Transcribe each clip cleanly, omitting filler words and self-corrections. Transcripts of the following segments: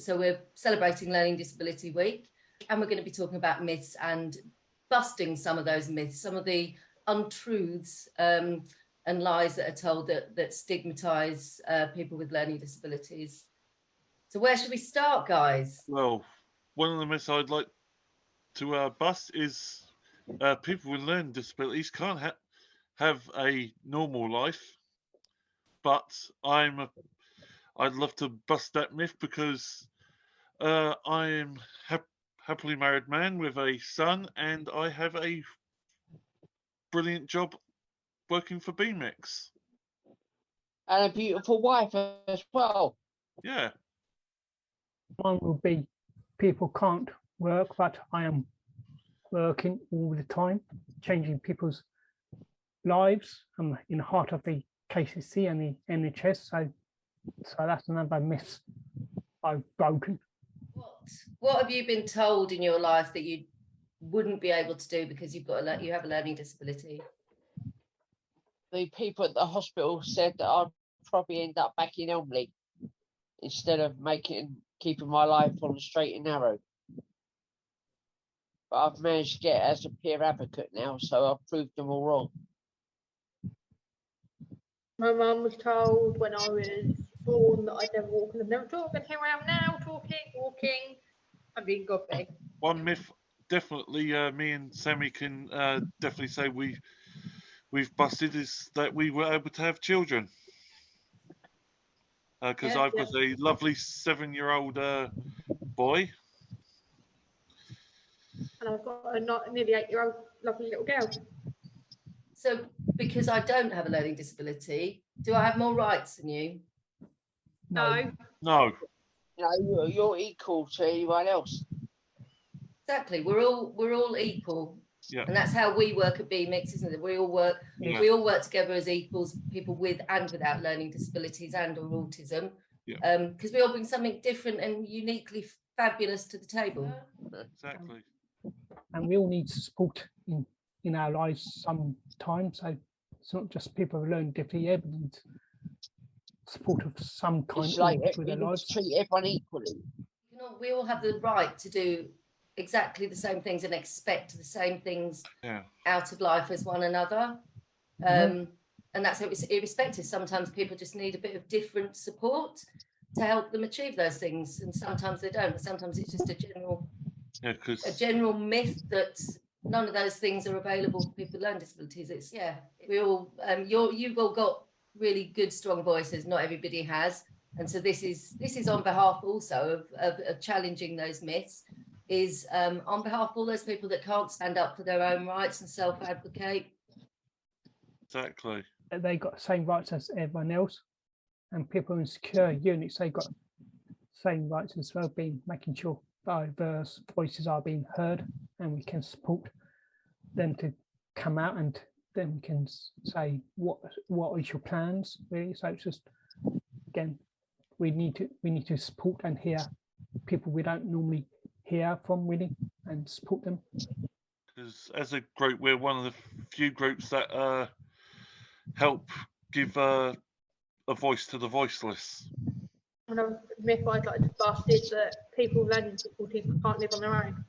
So we're celebrating Learning Disability Week, and we're going to be talking about myths and busting some of those myths, some of the untruths and lies that are told that stigmatise people with learning disabilities. So where should we start, guys? Well, one of the myths I'd like to bust is people with learning disabilities can't have a normal life. But I'd love to bust that myth because I am happily married man with a son, and I have a brilliant job working for bemix. And a beautiful wife as well. Yeah. One will be people can't work, but I am working all the time, changing people's lives. I'm in the heart of the KCC and the NHS, so that's another myth I've broken. What have you been told in your life that you wouldn't be able to do because you have a learning disability? The people at the hospital said that I'd probably end up back in Elmley instead of keeping my life on the straight and narrow. But I've managed to get as a peer advocate now, so I've proved them all wrong. My mum was told when I was born that I'd never walk and I've never talked, and here I am now talking, walking, and being godly. One myth, definitely, me and Sammy can definitely say we've busted is that we were able to have children. Because I've got a lovely 7-year-old boy. And I've got a nearly 8-year-old lovely little girl. So because I don't have a learning disability, do I have more rights than you? No. No. No, you're equal to anyone else. Exactly. We're all equal. Yeah. And that's how we work at bemix, isn't it? We all work together as equals, people with and without learning disabilities and or autism. Yeah. Because we all bring something different and uniquely fabulous to the table. Exactly. And we all need support in our lives sometimes. So it's not just people who learn differently, but need support of some kind through their lives. Treat everyone equally. We all have the right to do exactly the same things and expect the same things out of life as one another. And that's irrespective. Sometimes people just need a bit of different support to help them achieve those things, and sometimes they don't. Sometimes it's just a general myth that none of those things are available for people with learning disabilities. It's we all you've all got really good, strong voices. Not everybody has, and so this is on behalf also of challenging those myths. Is on behalf of all those people that can't stand up for their own rights and self-advocate. Exactly. They got the same rights as everyone else, and people in secure units, they got the same rights as well, making sure diverse voices are being heard, and we can support them to come out, and then we can say what is your plans, really. So it's just, again, we need to support and hear people we don't normally hear from, really, and support them. Because as a group, we're one of the few groups that help give a voice to the voiceless. Another myth I'd like to bust is that people with learning difficulties can't live on their own.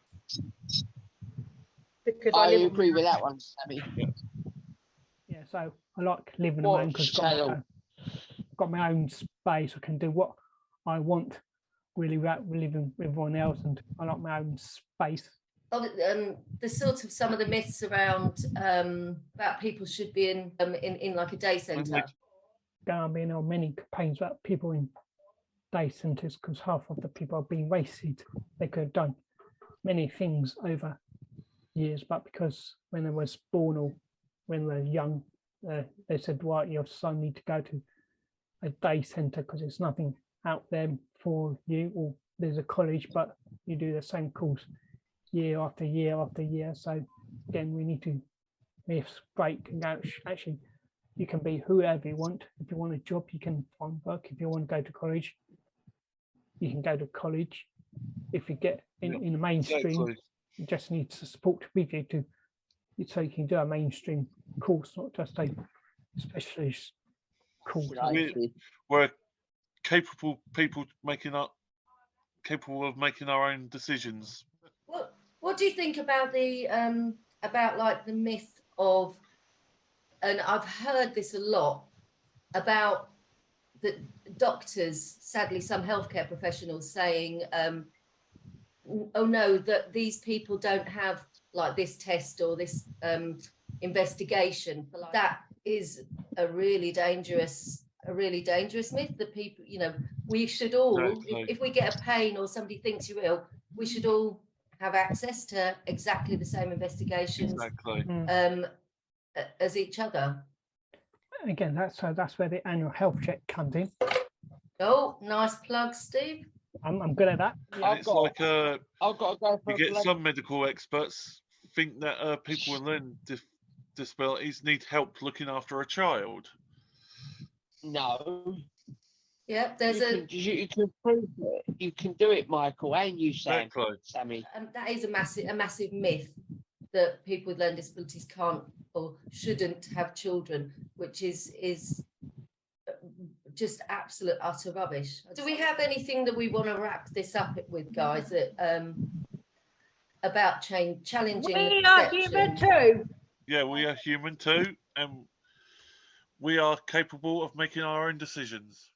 Because I agree with that one, Sammy. Yeah, so I like living on my own because I've got my own space. I can do what I want, really, without living with everyone else, and I like my own space. There's sort of some of the myths around about people should be in like a day centre. There have been many campaigns about people in day centres because half of the people are being wasted. They could have done many things over years, but because when they was born or when they were young, they said, right, your son need to go to a day centre because there's nothing out there for you, or there's a college, but you do the same course year after year after year. So again, we need to break and go, actually, you can be whoever you want. If you want a job, you can find work. If you want to go to college, you can go to college. If you get in the mainstream, you just need to support with you so you can do a mainstream course, not just a specialist course. We're capable people making up capable of making our own decisions. What do you think about the like the myth of, and I've heard this a lot, about the doctors, sadly some healthcare professionals saying, oh no, that these people don't have like this test or this investigation for, like, that is a really dangerous myth that people, you know, we should all, Exactly. if we get a pain or somebody thinks you're ill, we should all have access to exactly the same investigations. Exactly. As each other. Again, that's where the annual health check comes in. Oh, nice plug, Steve. I'm good at that. Yeah. It's like I've got to go for you get some medical experts think that people with learning disabilities need help looking after a child. No. Yeah, there's you can prove it. You can do it, Michael, and you, Sam. Exactly. Sammy. That is a massive myth that people with learning disabilities can't or shouldn't have children, which is just absolute utter rubbish. Do we have anything that we want to wrap this up with, guys? That about challenging? We are human too. Yeah, we are human too, and we are capable of making our own decisions.